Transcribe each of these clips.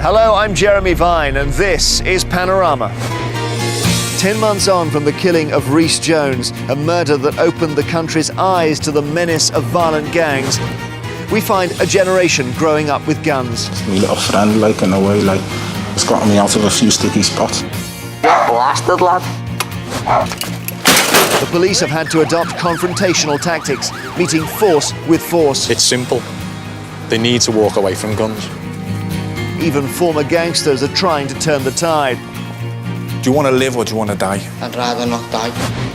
Hello, I'm Jeremy Vine, and this is Panorama. 10 months on from the killing of Rhys Jones, a murder that opened the country's eyes to the menace of violent gangs, we find a generation growing up with guns. My little friend, like, in a way, like, it's gotten me out of a few sticky spots. Blasted, lad. The police have had to adopt confrontational tactics, meeting force with force. It's simple. They need to walk away from guns. Even former gangsters are trying to turn the tide. Do you want to live or do you want to die? I'd rather not die.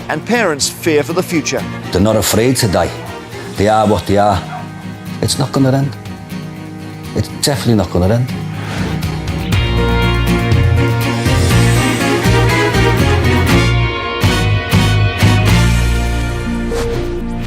And parents fear for the future. They're not afraid to die. They are what they are. It's not going to end. It's definitely not going to end.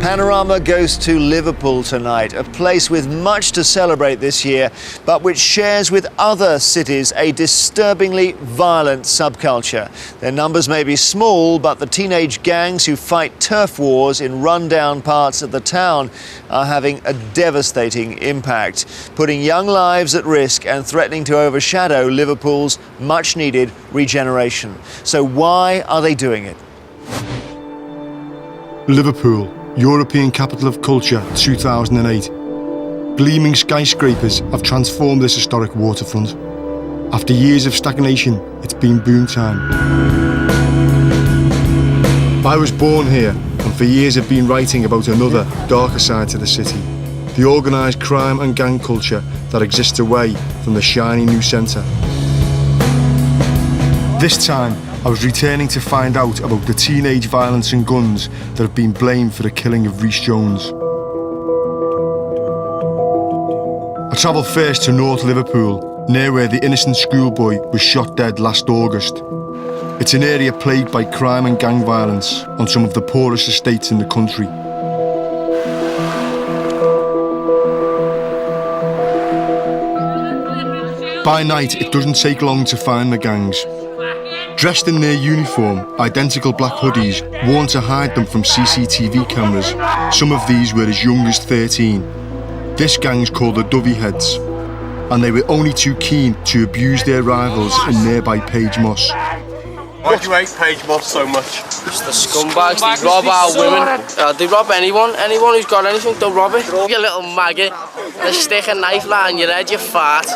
Panorama goes to Liverpool tonight, a place with much to celebrate this year, but which shares with other cities a disturbingly violent subculture. Their numbers may be small, but the teenage gangs who fight turf wars in run-down parts of the town are having a devastating impact, putting young lives at risk and threatening to overshadow Liverpool's much-needed regeneration. So why are they doing it? Liverpool, European Capital of Culture 2008. Gleaming skyscrapers have transformed this historic waterfront. After years of stagnation, it's been boom time. I was born here, and for years have been writing about another, darker side to the city. The organised crime and gang culture that exists away from the shiny new centre. This time, I was returning to find out about the teenage violence and guns that have been blamed for the killing of Rhys Jones. I travelled first to North Liverpool, near where the innocent schoolboy was shot dead last August. It's an area plagued by crime and gang violence on some of the poorest estates in the country. By night, it doesn't take long to find the gangs. Dressed in their uniform, identical black hoodies, worn to hide them from CCTV cameras, some of these were as young as 13. This gang's called the Dovey Heads, and they were only too keen to abuse their rivals in nearby Page Moss. Why do you hate Page Moss so much? It's the scumbags, they rob our women. They rob anyone who's got anything, they'll rob it. You little maggot, and a stick and knife line your head, you fart.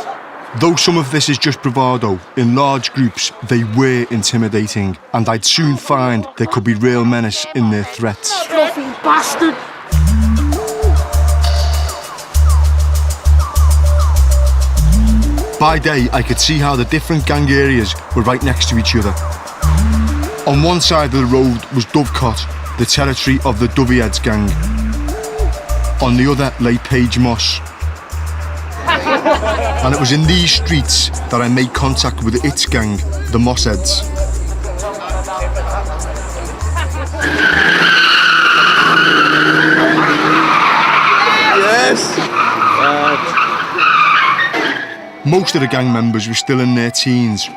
Though some of this is just bravado, in large groups they were intimidating, and I'd soon find there could be real menace in their threats. Fluffy bastard! By day, I could see how the different gang areas were right next to each other. On one side of the road was Dovecot, the territory of the Dovey Heads gang. On the other lay Page Moss. And it was in these streets that I made contact with its gang, the Moss Heads. Yes! Most of the gang members were still in their teens,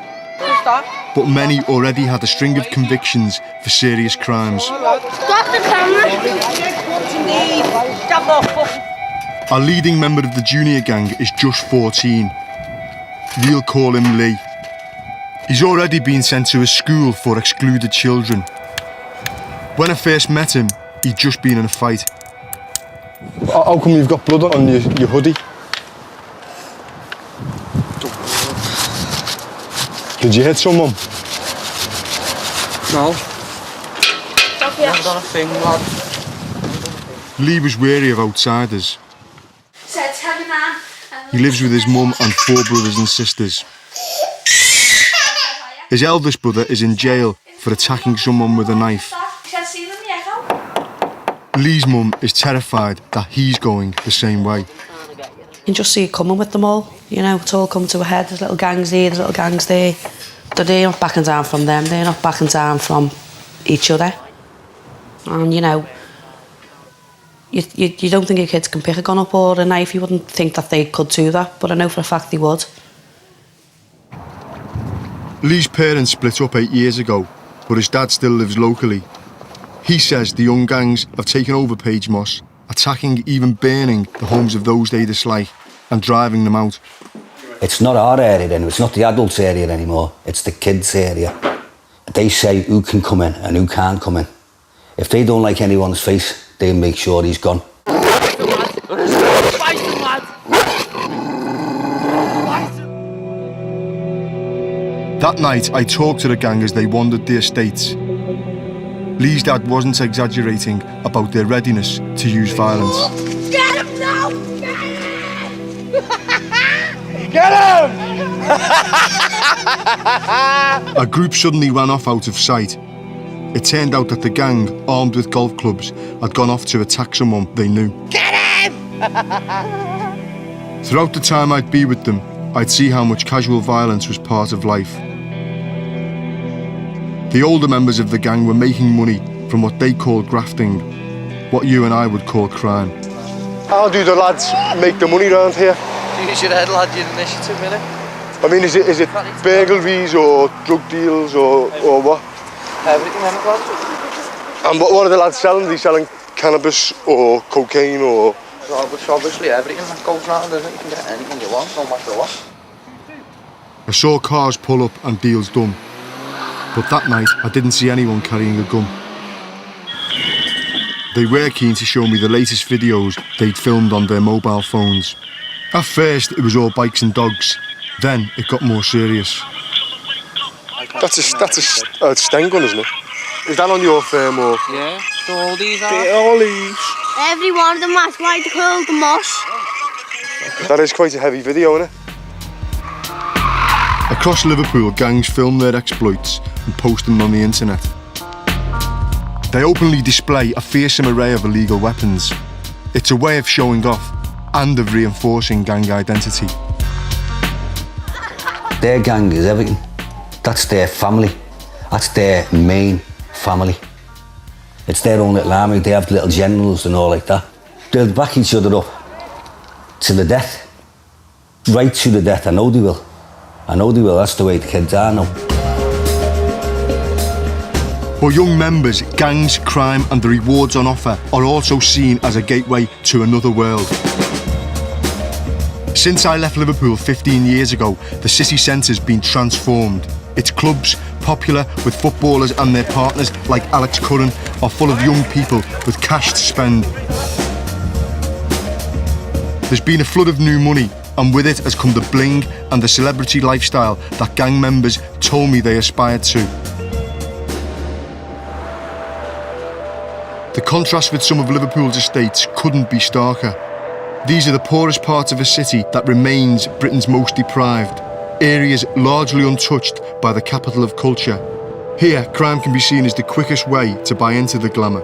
but many already had a string of convictions for serious crimes. Stop the camera! Our leading member of the junior gang is just 14. We'll call him Lee. He's already been sent to a school for excluded children. When I first met him, he'd just been in a fight. How come you've got blood on your hoodie? Did you hit someone? No. I haven't done a thing, lad. Lee was wary of outsiders. He lives with his mum and 4 brothers and sisters. His eldest brother is in jail for attacking someone with a knife. Lee's mum is terrified that he's going the same way. You can just see it coming with them all. You know, it's all coming to a head. There's little gangs here, there's little gangs there. They're not backing down from them, they're not backing down from each other. And, you know, you don't think your kids can pick a gun up or a knife. You wouldn't think that they could do that, but I know for a fact they would. Lee's parents split up 8 years ago, but his dad still lives locally. He says the young gangs have taken over Page Moss, attacking, even burning the homes of those they dislike and driving them out. It's not our area anymore, it's not the adults area anymore, it's the kids area. They say who can come in and who can't come in. If they don't like anyone's face, they make sure he's gone. That night, I talked to the gang as they wandered the estates. Lee's dad wasn't exaggerating about their readiness to use violence. Get him now! Get him! A group suddenly ran off out of sight. It turned out that the gang, armed with golf clubs, had gone off to attack someone they knew. Get him! Throughout the time I'd be with them, I'd see how much casual violence was part of life. The older members of the gang were making money from what they called grafting, what you and I would call crime. How do the lads make the money around here? Use your head, lad, your initiative, innit? I mean, is it burglaries or drug deals or what? Everything, innit, lad? And what are the lads selling? Are they selling cannabis or cocaine or...? Obviously everything that goes round, isn't it? You can get anything you want, no matter what. I saw cars pull up and deals done. But that night, I didn't see anyone carrying a gun. They were keen to show me the latest videos they'd filmed on their mobile phones. At first, it was all bikes and dogs. Then, it got more serious. That's a Sten gun, isn't it? Is that on your firm or...? Yeah, so all these are... All these. Every one of them, that's why they call the moss. That is quite a heavy video, isn't it? Across Liverpool, gangs film their exploits and post them on the internet. They openly display a fearsome array of illegal weapons. It's a way of showing off and of reinforcing gang identity. Their gang is everything. That's their family. That's their main family. It's their own little army. They have little generals and all like that. They'll back each other up to the death. Right to the death. I know they will. I know they will. That's the way the kids are now. For young members, gangs, crime and the rewards on offer are also seen as a gateway to another world. Since I left Liverpool 15 years ago, the city centre's been transformed. Its clubs, popular with footballers and their partners like Alex Curran, are full of young people with cash to spend. There's been a flood of new money, and with it has come the bling and the celebrity lifestyle that gang members told me they aspired to. The contrast with some of Liverpool's estates couldn't be starker. These are the poorest parts of a city that remains Britain's most deprived, areas largely untouched by the capital of culture. Here, crime can be seen as the quickest way to buy into the glamour.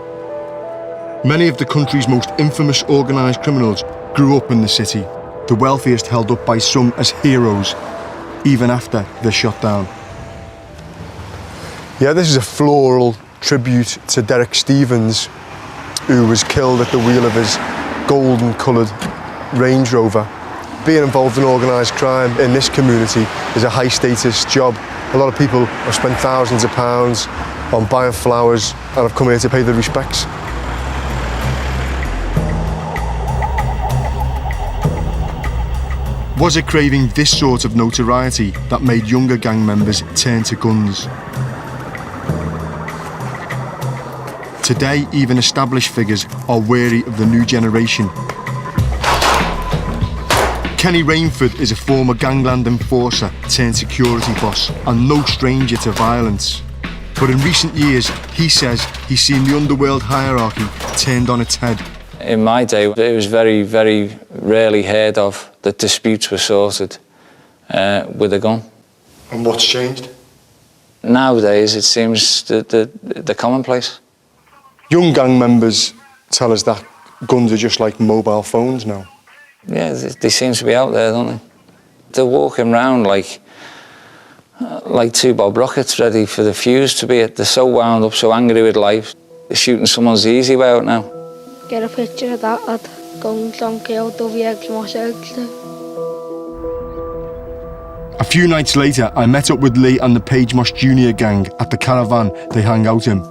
Many of the country's most infamous organised criminals grew up in the city, the wealthiest held up by some as heroes, even after they're shot down. Yeah, this is a floral tribute to Derek Stevens, who was killed at the wheel of his golden-coloured Range Rover. Being involved in organised crime in this community is a high-status job. A lot of people have spent thousands of pounds on buying flowers and have come here to pay their respects. Was it craving this sort of notoriety that made younger gang members turn to guns? Today, even established figures are wary of the new generation. Kenny Rainford is a former gangland enforcer turned security boss and no stranger to violence. But in recent years, he says he's seen the underworld hierarchy turned on its head. In my day, it was very, very rarely heard of that disputes were sorted with a gun. And what's changed? Nowadays, it seems the commonplace. Young gang members tell us that guns are just like mobile phones now. Yeah, they seem to be out there, don't they? They're walking around like two Bob Rockets ready for the fuse to be it. They're so wound up, so angry with life. They're shooting someone's easy way out now. Get a picture of that lad going donkey out of the A few nights later, I met up with Lee and the Page Moss Junior gang at the caravan they hang out in.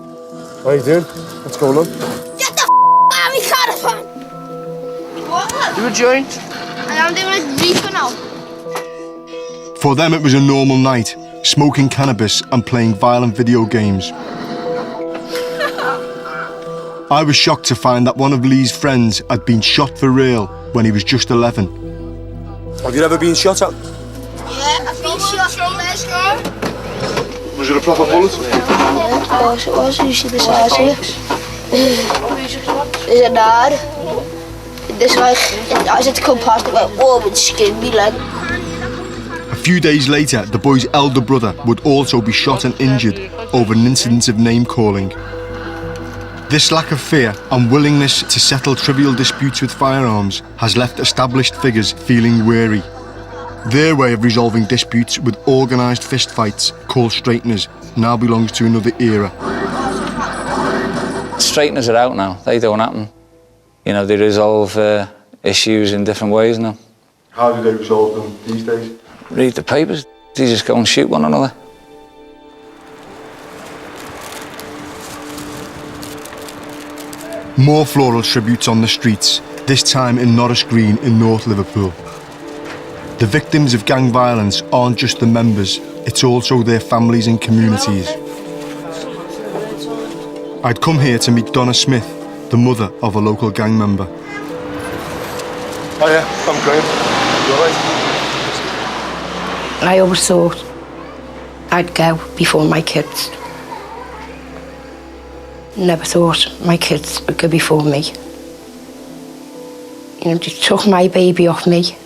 How you doing? What's going on? Get the out of my caravan! What? Do a joint. I am doing a reefer now. For them it was a normal night, smoking cannabis and playing violent video games. I was shocked to find that one of Lee's friends had been shot for real when he was just 11. Have you ever been shot at? Yeah, I've been shot years ago. Was it a proper bullet? Yeah, of course it was. You see the size here. There's a nard. This like, as it come past, it went, whoa, it skinned me leg. A few days later, the boy's elder brother would also be shot and injured over an incident of name-calling. This lack of fear and willingness to settle trivial disputes with firearms has left established figures feeling wary. Their way of resolving disputes with organised fistfights, called straighteners, now belongs to another era. Straighteners are out now, they don't happen. You know, they resolve issues in different ways now. How do they resolve them these days? Read the papers, they just go and shoot one another. More floral tributes on the streets, this time in Norris Green in North Liverpool. The victims of gang violence aren't just the members, it's also their families and communities. I'd come here to meet Donna Smith, the mother of a local gang member. Oh yeah, I'm Graham. You alright? I always thought I'd go before my kids. Never thought my kids would go before me. You know, they took my baby off me.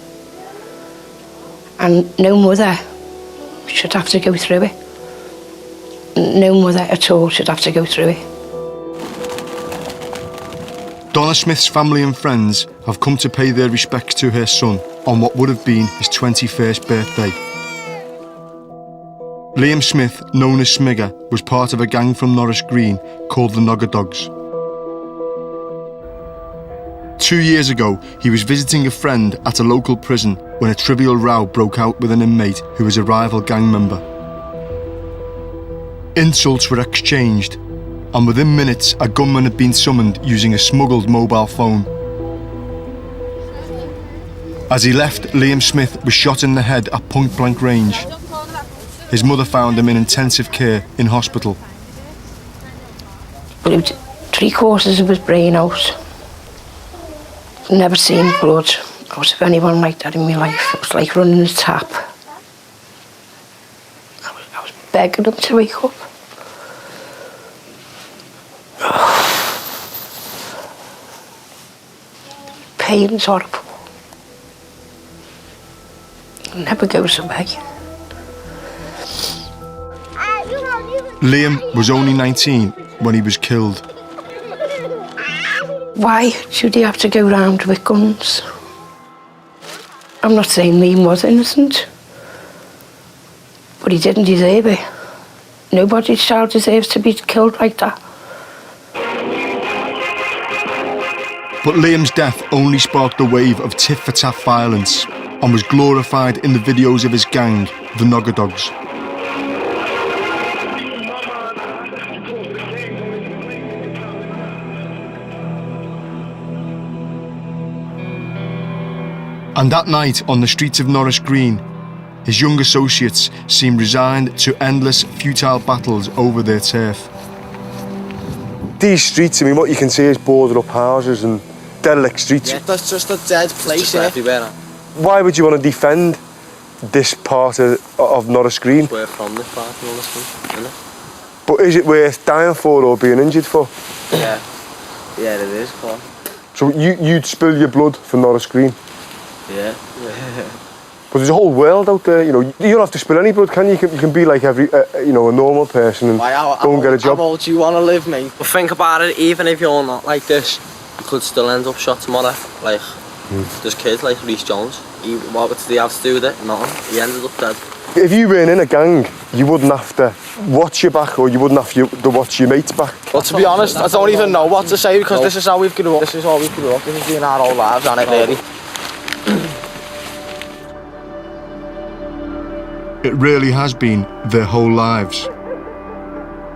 And no mother should have to go through it. No mother at all should have to go through it. Donna Smith's family and friends have come to pay their respects to her son on what would have been his 21st birthday. Liam Smith, known as Smigger, was part of a gang from Norris Green called the Nogger Dogs. 2 years ago, he was visiting a friend at a local prison when a trivial row broke out with an inmate who was a rival gang member. Insults were exchanged, and within minutes, a gunman had been summoned using a smuggled mobile phone. As he left, Liam Smith was shot in the head at point-blank range. His mother found him in intensive care in hospital. Blew 3/4 of his brain out. Never seen blood out of anyone like that in my life. It was like running a tap. I was begging him to wake up. Pain's horrible. It never goes away. Liam was only 19 when he was killed. Why should he have to go round with guns? I'm not saying Liam was innocent, but he didn't deserve it. Nobody's child deserves to be killed like that. But Liam's death only sparked a wave of tit-for-tat violence and was glorified in the videos of his gang, the Nogger Dogs. And that night on the streets of Norris Green, his young associates seemed resigned to endless, futile battles over their turf. These streets, I mean, what you can see is boarded up houses and derelict streets. Yeah, that's just a dead place everywhere. Why would you want to defend this part of Norris Green? We're from this part of Norris Green, isn't it? But is it worth dying for or being injured for? Yeah. Yeah, it is, Paul. So you'd spill your blood for Norris Green? Yeah. But there's a whole world out there, you know. You don't have to spill any blood, can you? You can be like every, you know, a normal person and go and get a job. How old do you want to live, mate? But think about it, even if you're not like this, you could still end up shot tomorrow. Like, there's kids like Reece Jones. What did he have to do with it? Nothing. He ended up dead. If you weren't in a gang, you wouldn't have to watch your back or you wouldn't have to watch your mates back. Well, to be honest, I don't even know what to say because this is how we've grew up. This is all we've grew up. This has been our whole lives, hasn't it, really? It really has been their whole lives.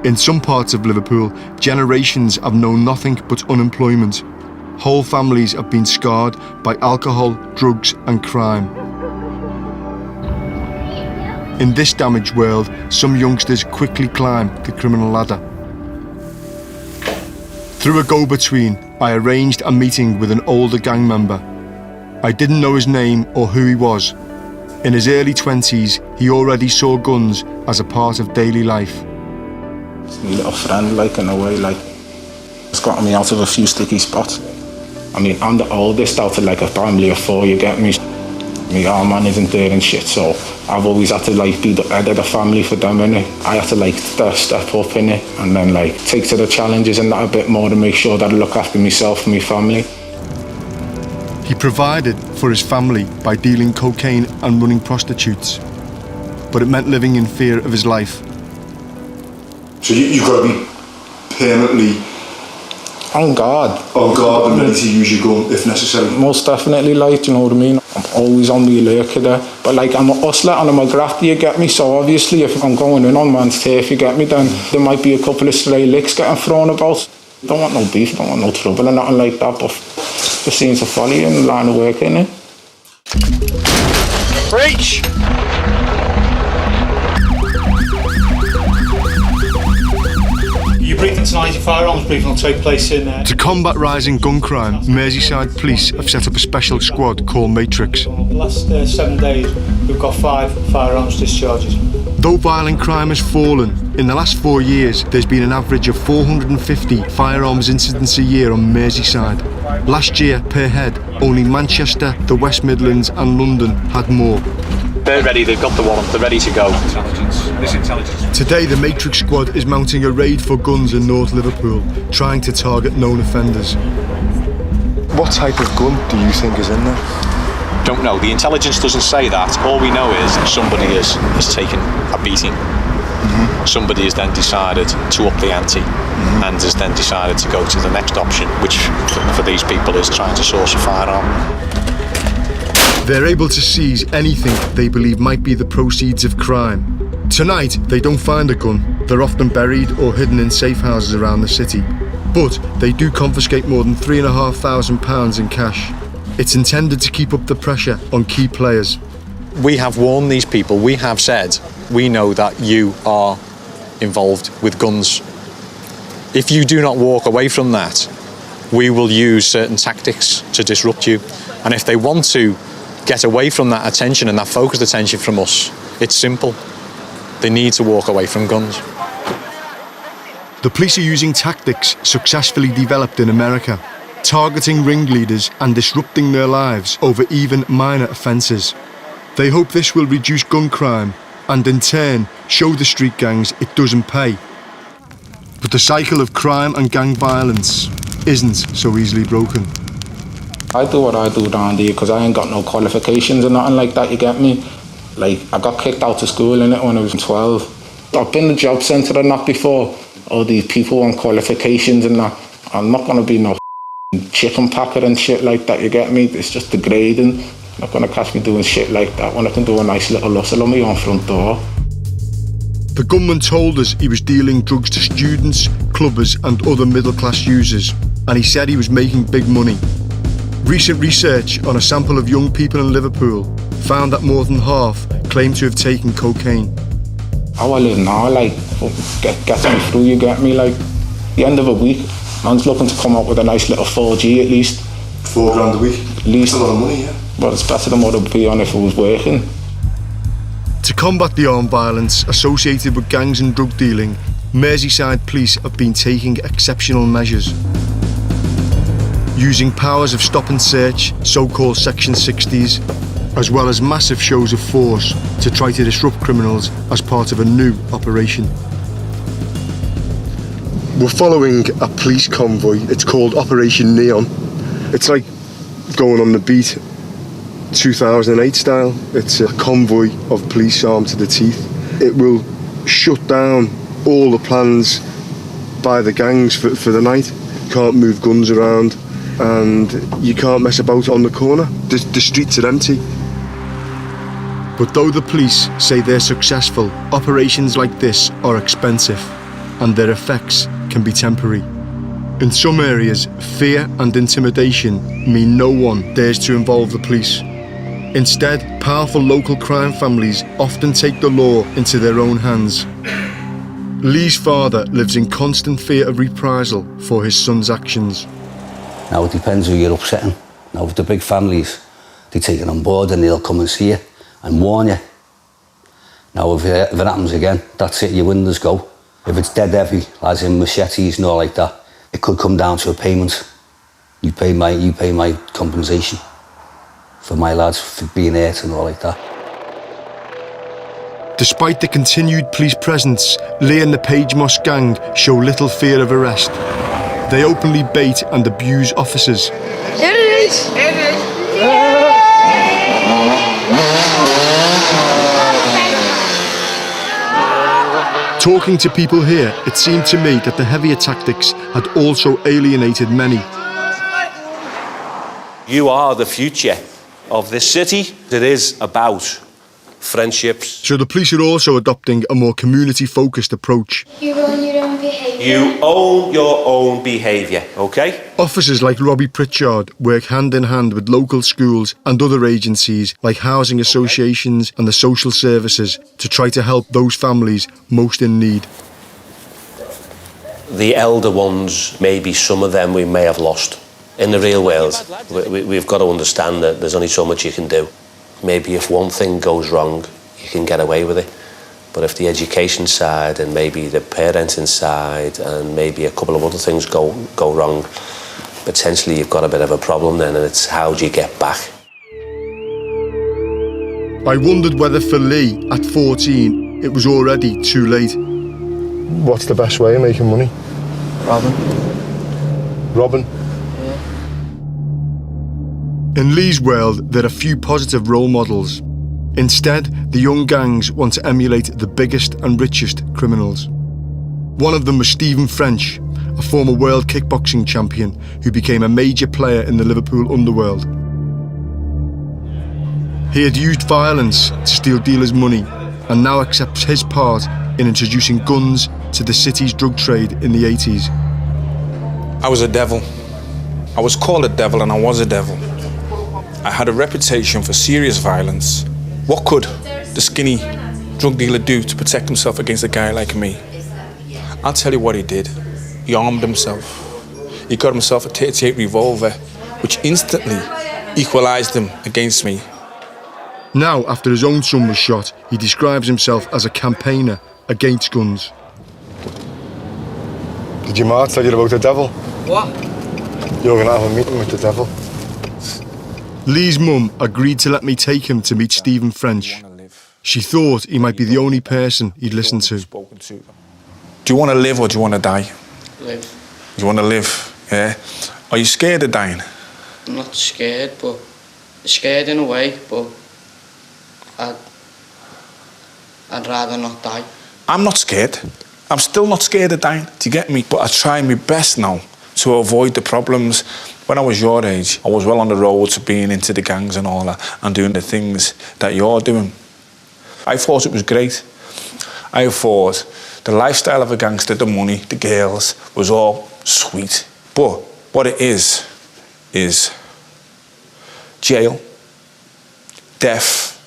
In some parts of Liverpool, generations have known nothing but unemployment. Whole families have been scarred by alcohol, drugs and crime. In this damaged world, some youngsters quickly climb the criminal ladder. Through a go-between, I arranged a meeting with an older gang member. I didn't know his name or who he was. In his early 20s, he already saw guns as a part of daily life. It's my little friend, like, in a way, like, it's gotten me out of a few sticky spots. I mean, I'm the oldest out of like a family of 4, you get me? My arm man isn't there and shit, so I've always had to like be the head of the family for them, innit? I had to like step up, innit? And then like take to the challenges and that a bit more to make sure that I look after myself and my family. He provided for his family by dealing cocaine and running prostitutes, but it meant living in fear of his life. So you've got to be permanently on guard and ready to use your gun if necessary. Most definitely, like, you know what I mean? I'm always on the alert, kid. But like, I'm a hustler and I'm a grafter, you get me? So obviously if I'm going in on man's turf, you get me, then there might be a couple of stray licks getting thrown about. Don't want no beef, don't want no trouble and nothing like that, but just seems to follow you in the line of work, innit? Breach! Your briefing tonight, your firearms briefing will take place in To combat rising gun crime, Merseyside Police have set up a special squad called Matrix. the last 7 days, we've got 5 firearms discharges. Though violent crime has fallen, in the last 4 years there's been an average of 450 firearms incidents a year on Merseyside. Last year, per head, only Manchester, the West Midlands and London had more. They're ready, they've got the warrant, they're ready to go. Today the Matrix squad is mounting a raid for guns in North Liverpool, trying to target known offenders. What type of gun do you think is in there? Don't know, the intelligence doesn't say that. All we know is somebody has taken a beating. Somebody has then decided to up the ante and has then decided to go to the next option, which for these people is trying to source a firearm. They're able to seize anything they believe might be the proceeds of crime. Tonight, they don't find a gun. They're often buried or hidden in safe houses around the city. But they do confiscate more than £3,500 in cash. It's intended to keep up the pressure on key players. We have warned these people, we have said, we know that you are involved with guns. If you do not walk away from that, we will use certain tactics to disrupt you. And if they want to get away from that attention and that focused attention from us, it's simple. They need to walk away from guns. The police are using tactics successfully developed in America, targeting ringleaders and disrupting their lives over even minor offences. They hope this will reduce gun crime and in turn show the street gangs it doesn't pay. But the cycle of crime and gang violence isn't so easily broken. I do what I do down there because I ain't got no qualifications or nothing like that, you get me? Like, I got kicked out of school innit, when I was 12. I've been to the job centre and that before. All these people want qualifications and that. I'm not going to be no chicken packer and shit like that, you get me? It's just degrading. Not going to catch me doing shit like that when I can do a nice little hustle on my own front door. The gunman told us he was dealing drugs to students, clubbers and other middle-class users, and he said he was making big money. Recent research on a sample of young people in Liverpool found that more than half claim to have taken cocaine. How I live now, like, gets me through, you get me? Like, the end of a week, man's looking to come up with a nice little 4G at least. £4 a week? At least. That's a lot of money, yeah. But it's better than what it would be on if it was working. To combat the armed violence associated with gangs and drug dealing, Merseyside Police have been taking exceptional measures. Using powers of stop and search, so-called Section 60s, as well as massive shows of force to try to disrupt criminals as part of a new operation. We're following a police convoy. It's called Operation Neon. It's like going on the beat, 2008 style. It's a convoy of police armed to the teeth. It will shut down all the plans by the gangs for the night. You can't move guns around and you can't mess about on the corner. The streets are empty. But though the police say they're successful, operations like this are expensive and their effects can be temporary. In some areas, fear and intimidation mean no one dares to involve the police. Instead, powerful local crime families often take the law into their own hands. Lee's father lives in constant fear of reprisal for his son's actions. Now it depends who you're upsetting. Now with the big families, they take it on board and they'll come and see you and warn you. Now if it happens again, that's it, your windows go. If it's dead heavy, as in machetes and all like that, it could come down to a payment. You pay my compensation for my lads for being hurt and all like that. Despite the continued police presence, Lee and the Page Moss gang show little fear of arrest. They openly bait and abuse officers. Here it is. Here it is. Talking to people here, it seemed to me that the heavier tactics had also alienated many. You are the future of this city. It is about friendships. So the police are also adopting a more community-focused approach. You own your own behaviour. You own your own behaviour, okay? Officers like Robbie Pritchard work hand in hand with local schools and other agencies like housing associations and the social services to try to help those families most in need. The elder ones, maybe some of them we may have lost. In the real world, we've got to understand that there's only so much you can do. Maybe if one thing goes wrong, you can get away with it. But if the education side and maybe the parenting side and maybe a couple of other things go wrong, potentially you've got a bit of a problem then, and it's how do you get back? I wondered whether for Lee, at 14, it was already too late. What's the best way of making money? Robbing? In Lee's world, there are few positive role models. Instead, the young gangs want to emulate the biggest and richest criminals. One of them was Stephen French, a former world kickboxing champion who became a major player in the Liverpool underworld. He had used violence to steal dealers' money and now accepts his part in introducing guns to the city's drug trade in the 80s. I was a devil. I was called a devil and I was a devil. I had a reputation for serious violence. What could the skinny drug dealer do to protect himself against a guy like me? I'll tell you what he did. He armed himself. He got himself a 38 revolver, which instantly equalised him against me. Now, after his own son was shot, he describes himself as a campaigner against guns. Did your ma tell you about the devil? What? You're going to have a meeting with the devil. Lee's mum agreed to let me take him to meet Stephen French. She thought he might be the only person he'd listen to. Do you want to live or do you want to die? Live. You want to live, yeah? Are you scared of dying? I'm not scared, but scared in a way, but I'd rather not die. I'm not scared. I'm still not scared of dying, do you get me? But I try my best now to avoid the problems. When I was your age, I was well on the road to being into the gangs and all that and doing the things that you're doing. I thought it was great. I thought the lifestyle of a gangster, the money, the girls, was all sweet. But what it is jail, death,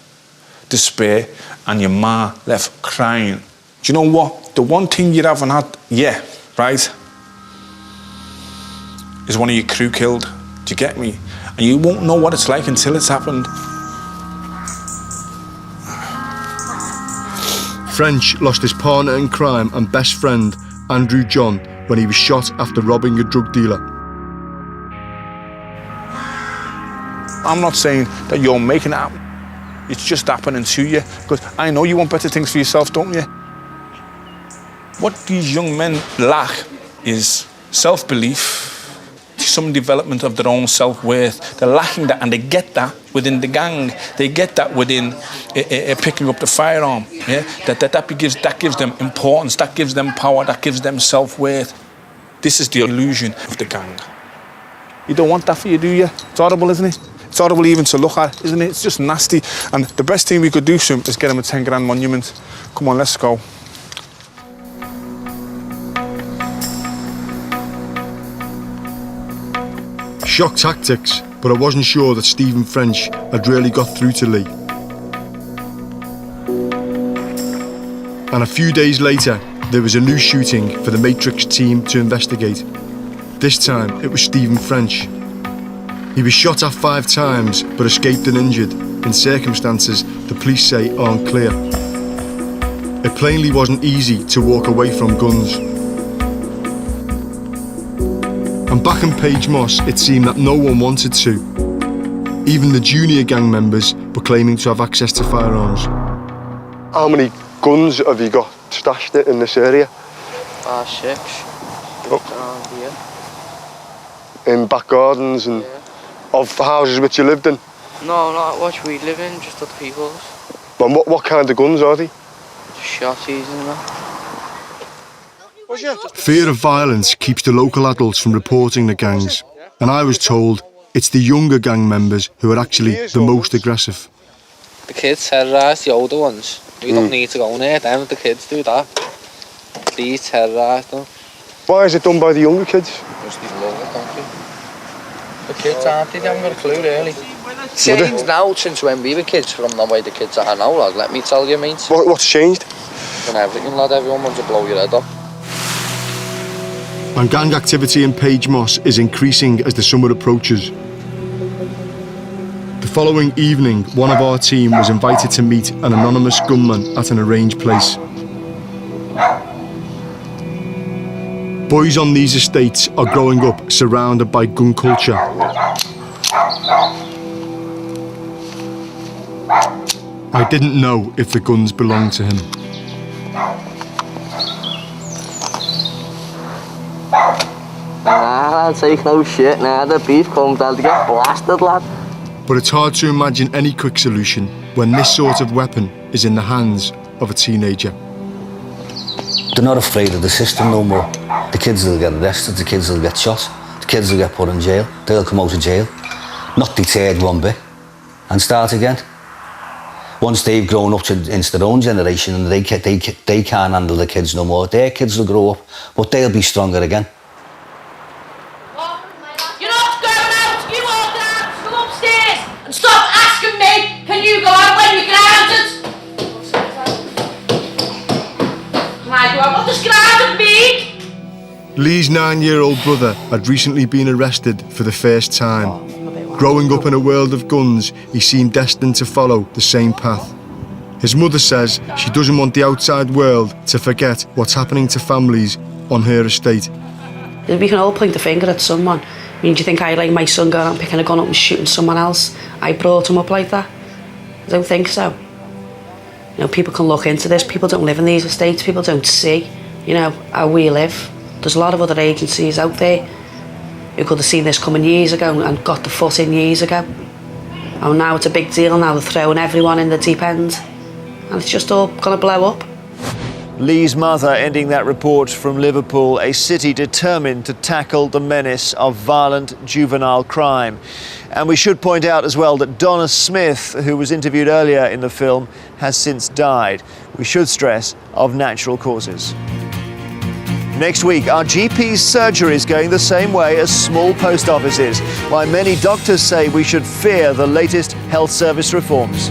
despair, and your ma left crying. Do you know what? The one thing you haven't had, right, is one of your crew killed. Do you get me? And you won't know what it's like until it's happened. French lost his partner in crime and best friend, Andrew John, when he was shot after robbing a drug dealer. I'm not saying that you're making it happen. It's just happening to you. Because I know you want better things for yourself, don't you? What these young men lack is self-belief, some development of their own self-worth. They're lacking that, and they get that within the gang. They get that within picking up the firearm. Yeah? That gives them importance, that gives them power, that gives them self-worth. This is the illusion of the gang. You don't want that for you, do you? It's horrible, isn't it? It's horrible even to look at, isn't it? It's just nasty. And the best thing we could do to him is get him a 10 grand monument. Come on, let's go. Shock tactics, but I wasn't sure that Stephen French had really got through to Lee. And a few days later, there was a new shooting for the Matrix team to investigate. This time, it was Stephen French. He was shot at 5 times, but escaped uninjured, in circumstances the police say aren't clear. It plainly wasn't easy to walk away from guns. And back in Page Moss, it seemed that no one wanted to. Even the junior gang members were claiming to have access to firearms. How many guns have you got stashed in this area? 6. Around here. In back gardens and of houses which you lived in? No, not what we live in, just other people's. And what kind of guns are they? Shotties and that. Fear of violence keeps the local adults from reporting the gangs, and I was told it's the younger gang members who are actually the most aggressive. The kids terrorise the older ones. We don't need to go near them, the kids do that. These terrorise them. Why is it done by the younger kids? Just these longer country. The kids aren't, they haven't got a clue really. It's changed now since when we were kids from the way the kids are now, lad, let me tell you, mate. What's changed? And everything, lad, everyone wants to blow your head off. And gang activity in Page Moss is increasing as the summer approaches. The following evening, one of our team was invited to meet an anonymous gunman at an arranged place. Boys on these estates are growing up surrounded by gun culture. I didn't know if the guns belonged to him. I'll take no shit now, the beef comes out to get blasted, lad. But it's hard to imagine any quick solution when this sort of weapon is in the hands of a teenager. They're not afraid of the system no more. The kids will get arrested, the kids will get shot, the kids will get put in jail, they'll come out of jail, not deterred one bit, and start again. Once they've grown up into their own generation and they can't handle the kids no more, their kids will grow up, but they'll be stronger again. You're not going out, you walk out, go upstairs and stop asking me, can you go out when you're grounded? I go, what does grounded mean? Lee's 9-year-old brother had recently been arrested for the first time. Growing up in a world of guns, he seemed destined to follow the same path. His mother says she doesn't want the outside world to forget what's happening to families on her estate. We can all point the finger at someone. I mean, do you think I like my son going out and picking a gun up and shooting someone else? I brought him up like that? I don't think so. You know, people can look into this. People don't live in these estates. People don't see, you know, how we live. There's a lot of other agencies out there who could have seen this coming years ago and got the foot in years ago. And now it's a big deal. Now they're throwing everyone in the deep end. And it's just all going to blow up. Lee's mother ending that report from Liverpool, a city determined to tackle the menace of violent juvenile crime. And we should point out as well that Donna Smith, who was interviewed earlier in the film, has since died. We should stress, of natural causes. Next week, our GP's surgery is going the same way as small post offices, while many doctors say we should fear the latest health service reforms.